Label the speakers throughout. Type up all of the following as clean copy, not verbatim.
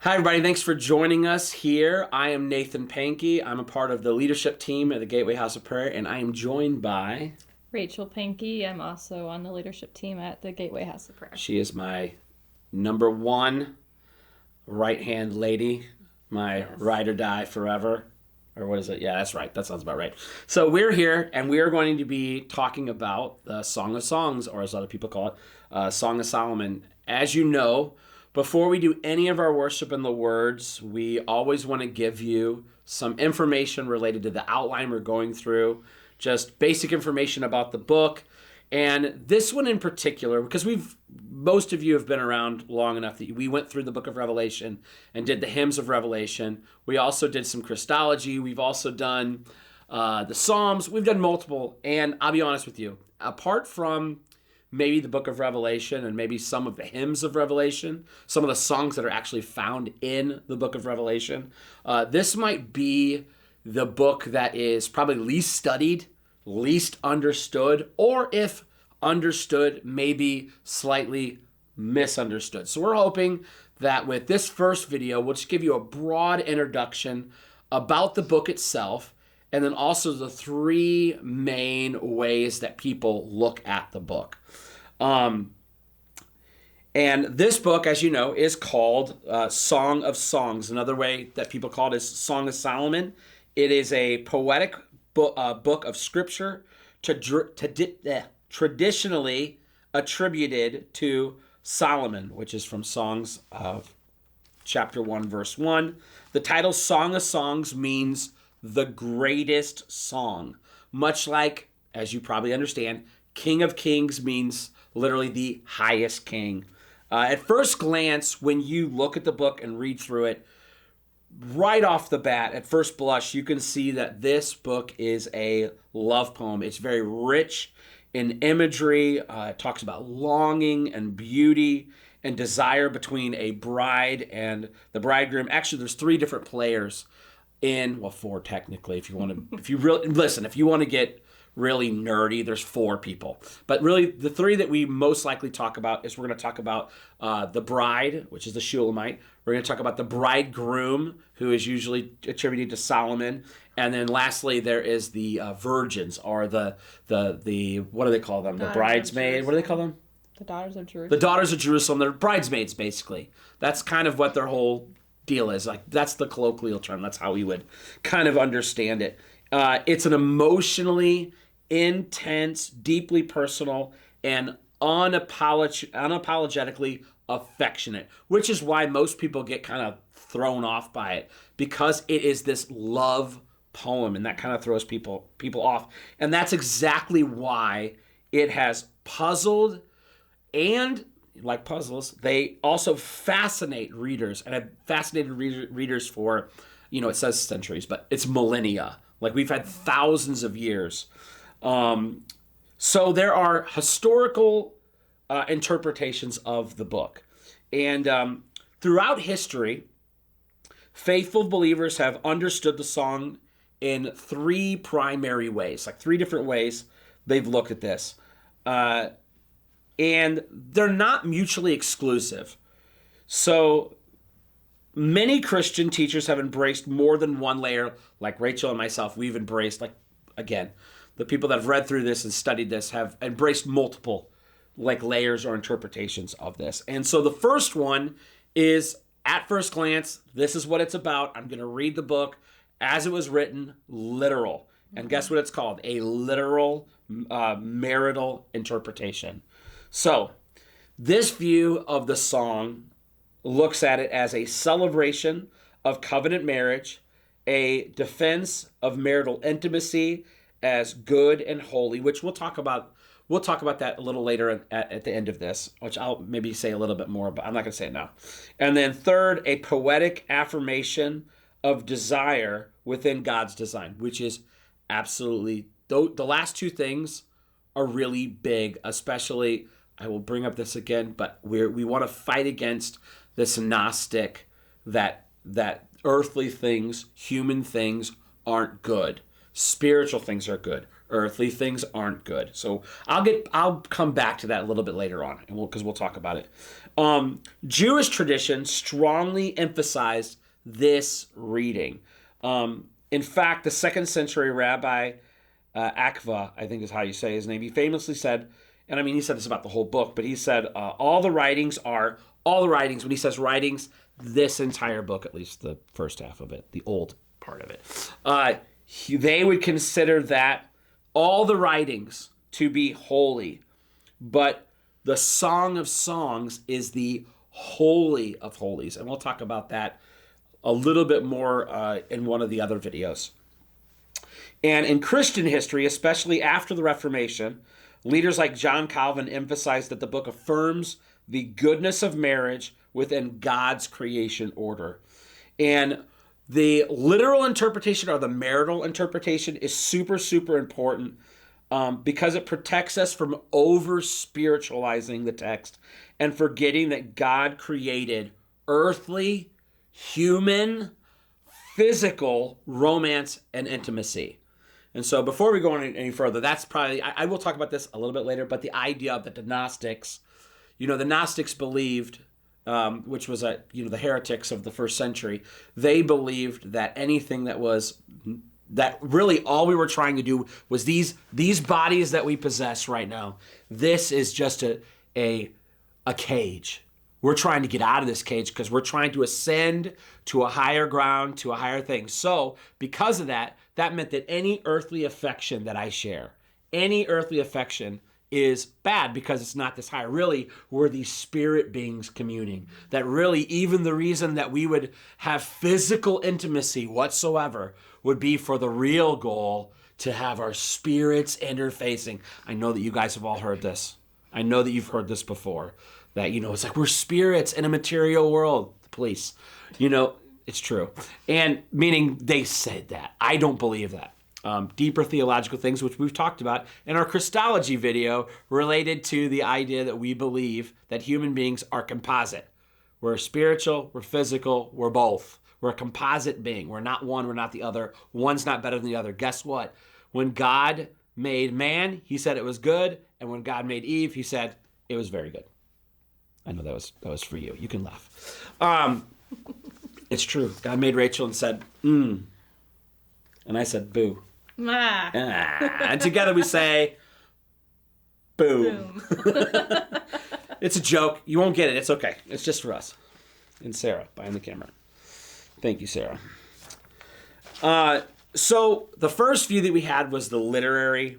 Speaker 1: Hi, everybody. Thanks for joining us here. I am Nathan Panke. I'm a part of the leadership team at the Gateway House of Prayer, and I am joined by...
Speaker 2: Rachel Panke. I'm also on the leadership team at the Gateway House of Prayer.
Speaker 1: She is my number one right-hand lady, my ride or die forever. Or what is it? Yeah, that's right. That sounds about right. So we're here, and we are going to be talking about the Song of Songs, or as other people call it, Song of Solomon. As you know, before we do any of our worship in the words, we always want to give you some information related to the outline we're going through, just basic information about the book. And this one in particular, because most of you have been around long enough that we went through the book of Revelation and did the hymns of Revelation. We also did some Christology. We've also done the Psalms. We've done multiple. And I'll be honest with you, apart from maybe the book of Revelation and maybe some of the hymns of Revelation, some of the songs that are actually found in the book of Revelation, this might be the book that is probably least studied, least understood, or if understood, maybe slightly misunderstood. So we're hoping that with this first video, we'll just give you a broad introduction about the book itself, and then also the three main ways that people look at the book. And this book, as you know, is called Song of Songs. Another way that people call it is Song of Solomon. It is a poetic book of scripture traditionally attributed to Solomon, which is from Songs of chapter 1, verse 1. The title Song of Songs means the greatest song, much like, as you probably understand, King of Kings means literally the highest king. At first glance, when you look at the book and read through it, right off the bat, at first blush, you can see that this book is a love poem. It's very rich in imagery. It talks about longing and beauty and desire between a bride and the bridegroom. Actually, there's three different players four technically. If you want to get really nerdy, there's four people. But really, the three that we most likely talk about is we're going to talk about the bride, which is the Shulamite. We're going to talk about the bridegroom, who is usually attributed to Solomon. And then lastly, there is the virgins, or the what do they call them? The bridesmaid. What do they call them?
Speaker 2: The Daughters of Jerusalem.
Speaker 1: The Daughters of Jerusalem. They're bridesmaids, basically. That's kind of what their whole deal is. Like, that's the colloquial term. That's how we would kind of understand it. It's an emotionally intense, deeply personal, and unapologetically affectionate, which is why most people get kind of thrown off by it, because it is this love poem, and that kind of throws people off. And that's exactly why it has puzzled, and like puzzles, they also fascinate readers, and have fascinated readers for, it says centuries, but it's millennia. Like, we've had thousands of years. So there are historical interpretations of the book. And throughout history, faithful believers have understood the song in three primary ways, like three different ways they've looked at this. And they're not mutually exclusive. So many Christian teachers have embraced more than one layer, like Rachel and myself. We've embraced, again, the people that have read through this and studied this have embraced multiple layers or interpretations of this. And so the first one is, at first glance, this is what it's about. I'm going to read the book as it was written, literal. And guess what it's called? A literal marital interpretation. So this view of the song looks at it as a celebration of covenant marriage, a defense of marital intimacy as good and holy, which we'll talk about that a little later at the end of this, which I'll maybe say a little bit more, but I'm not going to say it now. And then third, a poetic affirmation of desire within God's design, which is absolutely, the last two things are really big, especially, I will bring up this again, but we want to fight against this Gnostic that earthly things, human things aren't good. Spiritual things are good. Earthly things aren't good. So I'll come back to that a little bit later on, and because we'll talk about it. Jewish tradition strongly emphasized this reading. In fact, the second century rabbi Akva, I think is how you say his name, he famously said, and I mean he said this about the whole book, but he said all the writings, when he says writings, this entire book, at least the first half of it, the old part of it, they would consider that all the writings to be holy, but the Song of Songs is the holy of holies. And we'll talk about that a little bit more in one of the other videos. And in Christian history, especially after the Reformation, leaders like John Calvin emphasized that the book affirms the goodness of marriage within God's creation order. And the literal interpretation or the marital interpretation is super, super important because it protects us from over-spiritualizing the text and forgetting that God created earthly, human, physical romance and intimacy. And so before we go on any further, that's probably, I will talk about this a little bit later, but the idea of the Gnostics, the Gnostics believed, which was, the heretics of the first century, they believed that anything that really all we were trying to do was these bodies that we possess right now, this is just a cage. We're trying to get out of this cage because we're trying to ascend to a higher ground, to a higher thing. So because of that meant that any earthly affection that I share, any earthly affection is bad because it's not this high. Really, we're these spirit beings communing. That really, even the reason that we would have physical intimacy whatsoever would be for the real goal to have our spirits interfacing. I know that you guys have all heard this. I know that you've heard this before. That, it's like we're spirits in a material world. Please, it's true. And meaning they said that. I don't believe that. Deeper theological things, which we've talked about in our Christology video, related to the idea that we believe that human beings are composite. We're spiritual, we're physical, we're both. We're a composite being. We're not one, we're not the other. One's not better than the other. Guess what? When God made man, he said it was good. And when God made Eve, he said it was very good. I know that was for you. You can laugh. It's true. God made Rachel and said, And I said, boo. And together we say, boom. It's a joke. You won't get it. It's okay. It's just for us. And Sarah behind the camera. Thank you, Sarah. So the first view that we had was the literary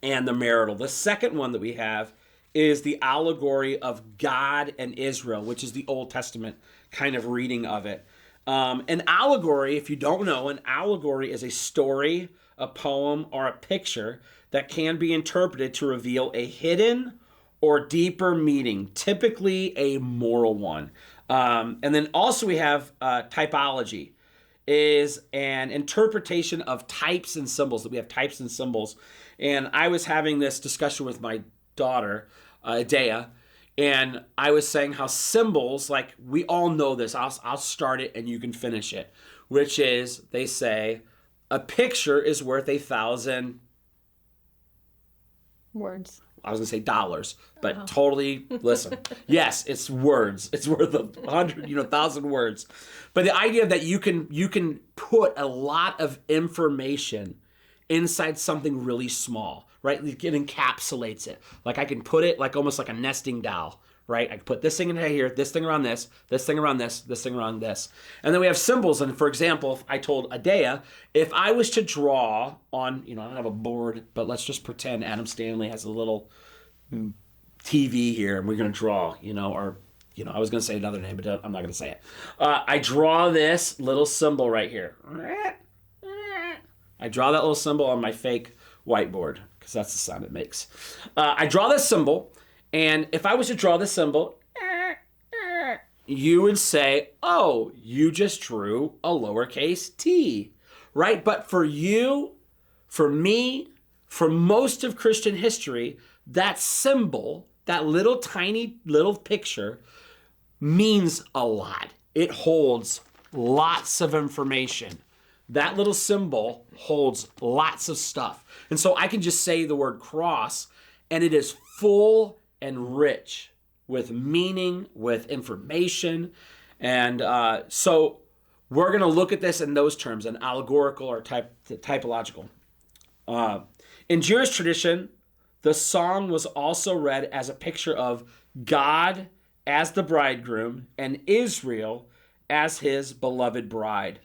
Speaker 1: and the marital. The second one that we have is the allegory of God and Israel, which is the Old Testament kind of reading of it. An allegory, if you don't know, an allegory is a story, a poem, or a picture that can be interpreted to reveal a hidden or deeper meaning, typically a moral one. And then also we have typology, is an interpretation of types and symbols, that we have types and symbols. And I was having this discussion with my daughter, Adea, and I was saying how symbols, like we all know this, I'll start it and you can finish it, which is, they say, a picture is worth 1,000
Speaker 2: words.
Speaker 1: I was going to say dollars, but totally, listen. Yes, it's words. It's worth 100, 1,000 words. But the idea that you can put a lot of information inside something really small, right? It encapsulates it. Like I can put it like almost like a nesting doll, right? I can put this thing in here, this thing around this thing around this thing around this. And then we have symbols. And for example, if I told Adea, if I was to draw on, I don't have a board, but let's just pretend Adam Stanley has a little TV here and we're going to draw, I was going to say another name, but I'm not going to say it. I draw this little symbol right here. I draw that little symbol on my fake whiteboard because that's the sound it makes. I draw this symbol, and if I was to draw this symbol, you would say, oh, you just drew a lowercase t, right? But for you, for me, for most of Christian history, that symbol, that little tiny little picture means a lot. It holds lots of information. that little symbol holds lots of stuff. And so I can just say the word cross, and it is full and rich with meaning, with information. And so we're going to look at this in those terms, an allegorical or typological. In Jewish tradition, the song was also read as a picture of God as the bridegroom and Israel as his beloved bride.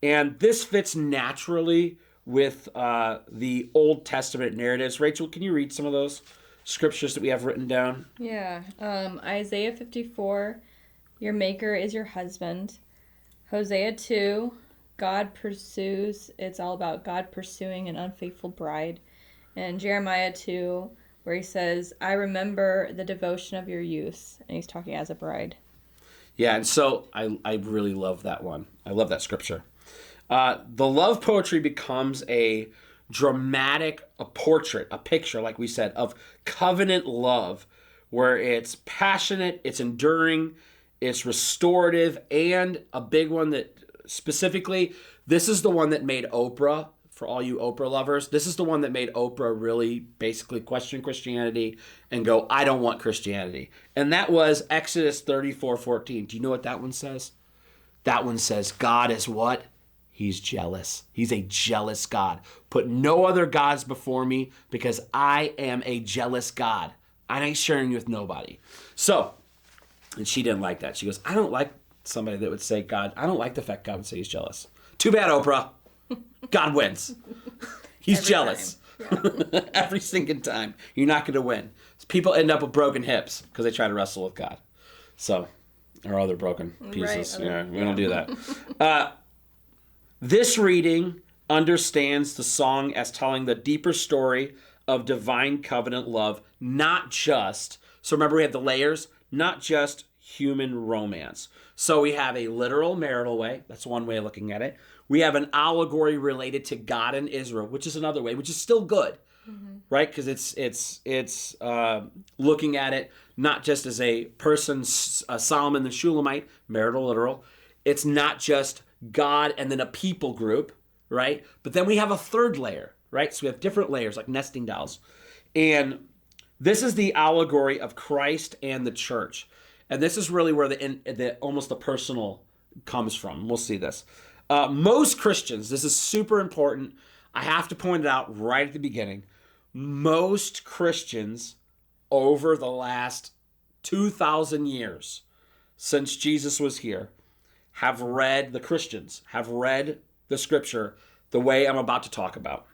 Speaker 1: And this fits naturally with the Old Testament narratives. Rachel, can you read some of those scriptures that we have written down?
Speaker 2: Yeah. Isaiah 54, your maker is your husband. Hosea 2, God pursues. It's all about God pursuing an unfaithful bride. And Jeremiah 2, where he says, I remember the devotion of your youth. And he's talking as a bride.
Speaker 1: Yeah, and so I really love that one. I love that scripture. The love poetry becomes a portrait, a picture, like we said, of covenant love, where it's passionate, it's enduring, it's restorative, and a big one that specifically, this is the one that made Oprah, for all you Oprah lovers, this is the one that made Oprah really basically question Christianity and go, I don't want Christianity. And that was Exodus 34:14. Do you know what that one says? That one says, God is what? He's jealous. He's a jealous God. Put no other gods before me because I am a jealous God. I ain't sharing you with nobody. So, and she didn't like that. She goes, I don't like somebody that would say God. I don't like the fact God would say he's jealous. Too bad, Oprah. God wins. He's
Speaker 2: Every
Speaker 1: jealous.
Speaker 2: Yeah.
Speaker 1: Every single time. You're not going to win. People end up with broken hips because they try to wrestle with God. So, or other broken pieces.
Speaker 2: Right.
Speaker 1: We don't do that. This reading understands the song as telling the deeper story of divine covenant love, not just, so remember we have the layers, not just human romance. So we have a literal marital way. That's one way of looking at it. We have an allegory related to God and Israel, which is another way, which is still good, right? Because it's looking at it not just as a person, Solomon the Shulamite, marital, literal. It's not just God and then a people group, right? But then we have a third layer, right? So we have different layers like nesting dolls. And this is the allegory of Christ and the church. And this is really where the almost the personal comes from. We'll see this. Most Christians, this is super important. I have to point it out right at the beginning. Most Christians over the last 2,000 years since Jesus was here have read the scripture the way I'm about to talk about.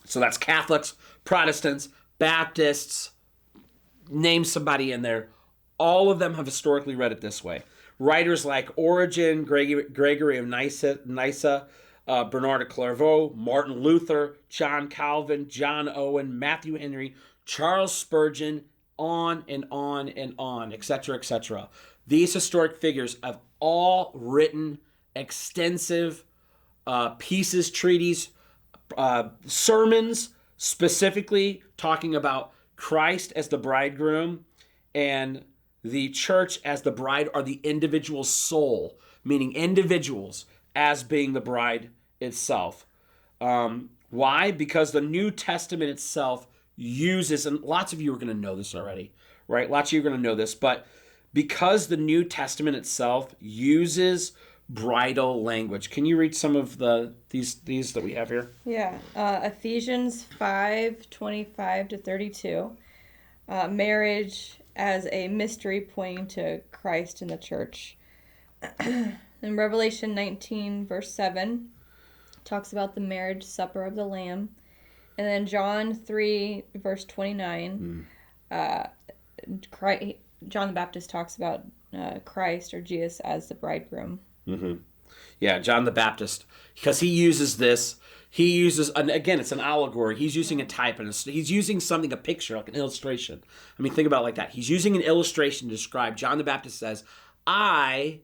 Speaker 1: So that's Catholics, Protestants, Baptists, name somebody in there. All of them have historically read it this way. Writers like Origen, Gregory of Nyssa, Bernard of Clairvaux, Martin Luther, John Calvin, John Owen, Matthew Henry, Charles Spurgeon, on and on and on, etc., etc. These historic figures have all written extensive pieces, treaties, sermons, specifically talking about Christ as the bridegroom and the church as the bride, or the individual soul, meaning individuals as being the bride itself. Why? Because the New Testament itself uses, and lots of you are going to know this already, right? Lots of you are going to know this, but because the New Testament itself uses bridal language. Can you read some of these that we have here?
Speaker 2: Yeah. Ephesians 5:25-32. Marriage as a mystery pointing to Christ and the church. In Revelation 19, verse 7, talks about the marriage supper of the Lamb. And then John 3, verse 29, John the Baptist talks about Christ or Jesus as the bridegroom.
Speaker 1: Mm-hmm. Yeah, John the Baptist, because he uses this. And again, it's an allegory. He's using a type, and he's using something, a picture, like an illustration. I mean, think about it like that. He's using an illustration to describe. John the Baptist says, I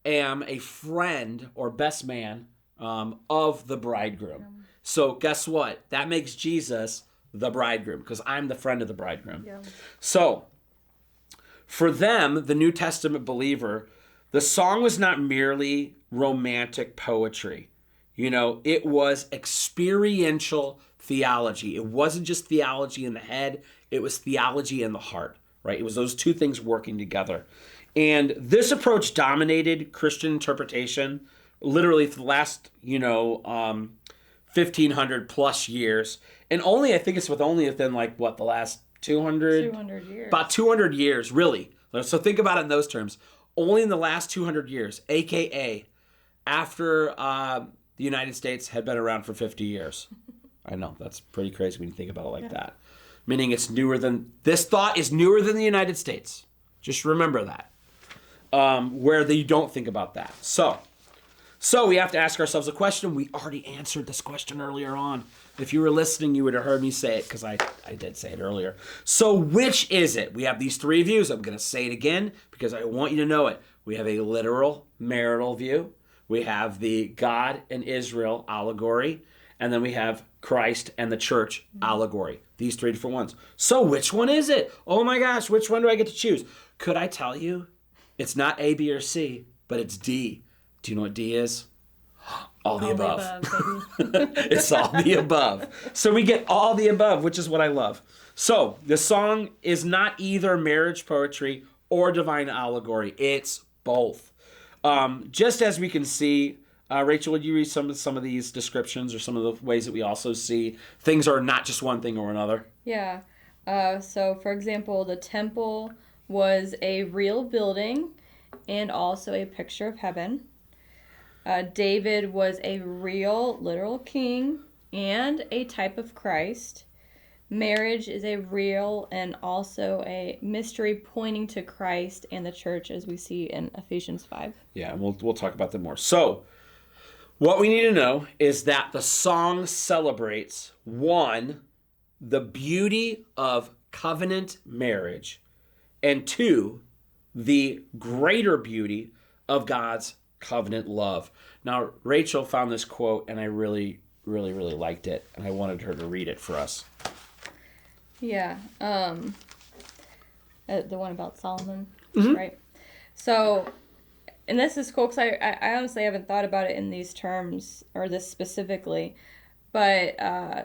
Speaker 1: am a friend or best man of the bridegroom. So guess what? That makes Jesus the bridegroom, because I'm the friend of the bridegroom. Yeah. So for them, the New Testament believer, the song was not merely romantic poetry. It was experiential theology. It wasn't just theology in the head, it was theology in the heart, right? It was those two things working together. And this approach dominated Christian interpretation literally for the last, 1,500 plus years. And I think it's only within the last 200?
Speaker 2: 200 years.
Speaker 1: About 200 years, really. So think about it in those terms. Only in the last 200 years, a.k.a. after the United States had been around for 50 years. I know, that's pretty crazy when you think about it like that. Meaning this thought is newer than the United States. Just remember that. Where you don't think about that. So we have to ask ourselves a question. We already answered this question earlier on. If you were listening, you would have heard me say it because I did say it earlier. So which is it? We have these three views. I'm going to say it again because I want you to know it. We have a literal marital view. We have the God and Israel allegory. And then we have Christ and the church allegory. These three different ones. So which one is it? Oh my gosh, which one do I get to choose? Could I tell you? It's not A, B, or C, but it's D. Do you know what D is? All the above. It's all the above. So we get all the above, which is what I love. So the song is not either marriage poetry or divine allegory. It's both. Just as we can see, Rachel, would you read some of these descriptions or some of the ways that we also see things are not just one thing or another?
Speaker 2: Yeah. So, for example, the temple was a real building and also a picture of heaven. David was a real, literal king and a type of Christ. Marriage is a real and also a mystery pointing to Christ and the church, as we see in Ephesians 5.
Speaker 1: Yeah, and we'll talk about that more. So, what we need to know is that the song celebrates, one, the beauty of covenant marriage, and two, the greater beauty of God's covenant love. Now, Rachel found this quote, and I really, really, really liked it, and I wanted her to read it for us.
Speaker 2: Yeah, the one about Solomon, right? So, and this is cool because I honestly haven't thought about it in these terms or this specifically, but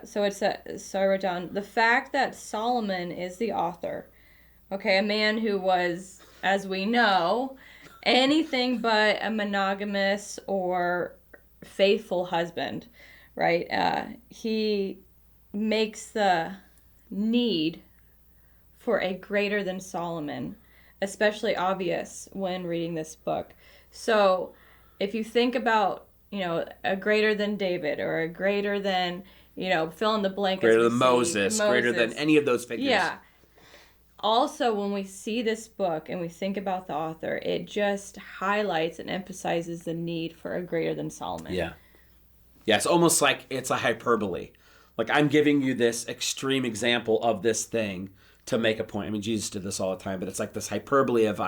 Speaker 2: so I wrote down the fact that Solomon is the author, okay, a man who was, as we know, anything but a monogamous or faithful husband, right? He makes the need for a greater than Solomon especially obvious when reading this book. So if you think about, a greater than David or a greater than, fill in the blank.
Speaker 1: Greater than Moses, greater than any of those figures.
Speaker 2: Yeah. Also, when we see this book and we think about the author, it just highlights and emphasizes the need for a greater than Solomon.
Speaker 1: Yeah. Yeah, it's almost like it's a hyperbole. Like, I'm giving you this extreme example of this thing to make a point. I mean, Jesus did this all the time, but it's like this hyperbole of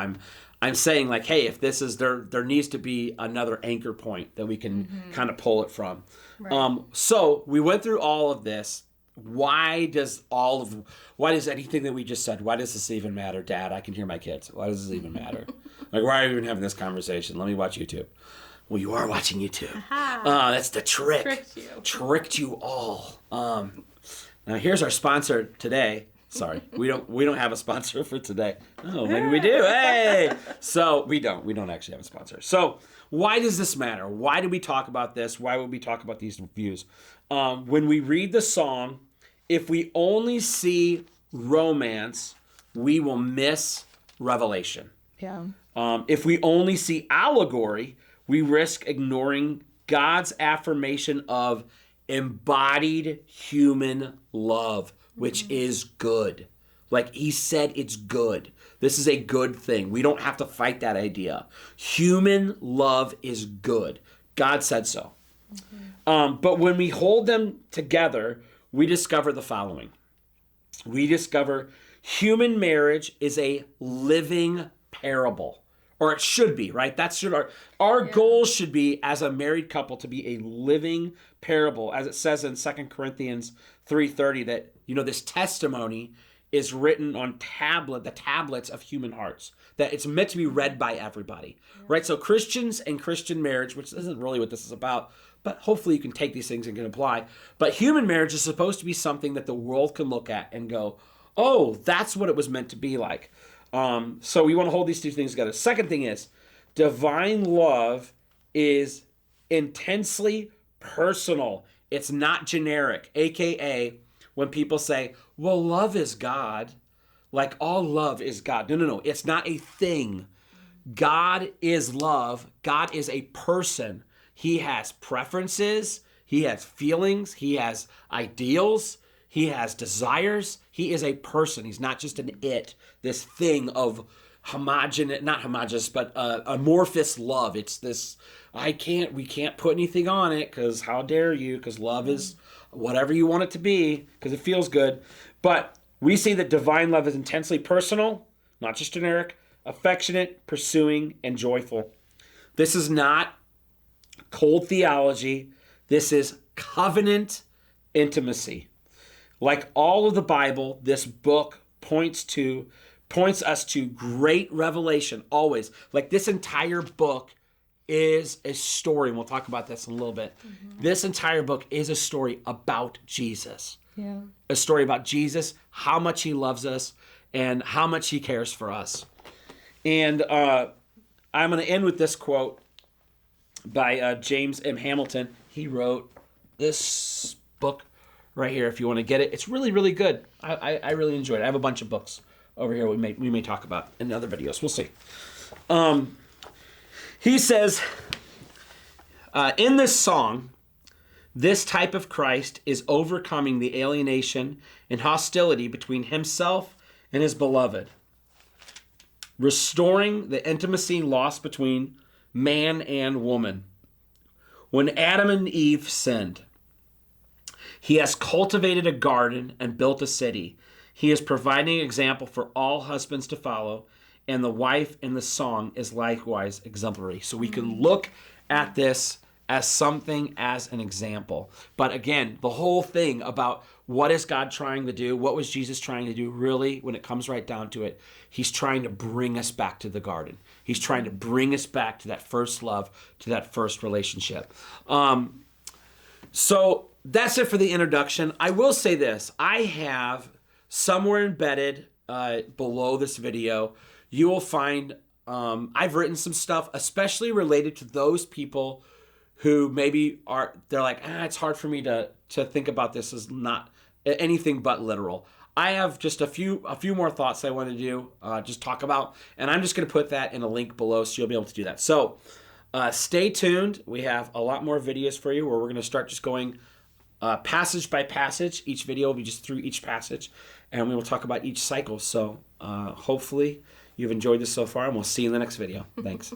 Speaker 1: I'm saying, like, hey, if this is there needs to be another anchor point that we can kind of pull it from. Right. So we went through all of this. Why does anything that we just said, why does this even matter, Dad? I can hear my kids. Why does this even matter? Like, why are we even having this conversation? Let me watch YouTube. Well, you are watching YouTube. That's the trick. Tricked you all. Now here's our sponsor today. Sorry, we don't have a sponsor for today. Oh, maybe we do. Hey, so we don't actually have a sponsor. So why does this matter? Why do we talk about this? Why would we talk about these views? When we read the song, if we only see romance, we will miss revelation.
Speaker 2: Yeah.
Speaker 1: If we only see allegory, we risk ignoring God's affirmation of embodied human love, which is good. Like he said, it's good. This is a good thing. We don't have to fight that idea. Human love is good. God said so. But when we hold them together, we discover the following. We discover human marriage is a living parable. Or it should be, right? Our goal should be, as a married couple, to be a living parable. As it says in 2 Corinthians 3:30, that, this testimony is written on the tablets of human hearts, that it's meant to be read by everybody, right? So Christians and Christian marriage, which isn't really what this is about, but hopefully you can take these things and can apply. But human marriage is supposed to be something that the world can look at and go, oh, that's what it was meant to be like. So we want to hold these two things together. Second thing is, divine love is intensely personal. It's not generic, aka when people say, well, love is God, like all love is God. No. It's not a thing. God is love. God is a person. He has preferences. He has feelings. He has ideals. He has desires. He is a person. He's not just an it, this thing of not homogeneous, but amorphous love. It's this, we can't put anything on it because how dare you, because love is whatever you want it to be because it feels good. But we see that divine love is intensely personal, not just generic, affectionate, pursuing, and joyful. This is not cold theology. This is covenant intimacy. Like all of the Bible, this book points us to great revelation, always. Like this entire book is a story, and we'll talk about this in a little bit. Mm-hmm. This entire book is a story about Jesus.
Speaker 2: Yeah.
Speaker 1: A story about Jesus, how much he loves us, and how much he cares for us. And I'm going to end with this quote by James M. Hamilton. He wrote this book right here, if you want to get it. It's really, really good. I really enjoyed it. I have a bunch of books over here we may talk about in other videos. We'll see. He says, in this song, this type of Christ is overcoming the alienation and hostility between himself and his beloved, restoring the intimacy lost between man and woman. When Adam and Eve sinned, he has cultivated a garden and built a city. He is providing an example for all husbands to follow, and the wife in the song is likewise exemplary. So we can look at this as something, as an example. But again, the whole thing about what is God trying to do, what was Jesus trying to do, really, when it comes right down to it, he's trying to bring us back to the garden. He's trying to bring us back to that first love, to that first relationship. So that's it for the introduction. I will say this. I have somewhere embedded below this video, you will find I've written some stuff, especially related to those people who maybe they're like, it's hard for me to think about this as not anything but literal. I have just a few more thoughts I want to do, just talk about, and I'm just going to put that in a link below so you'll be able to do that. So stay tuned. We have a lot more videos for you where we're going to start just going passage by passage. Each video will be just through each passage, and we will talk about each cycle. So hopefully you've enjoyed this so far, and we'll see you in the next video. Thanks.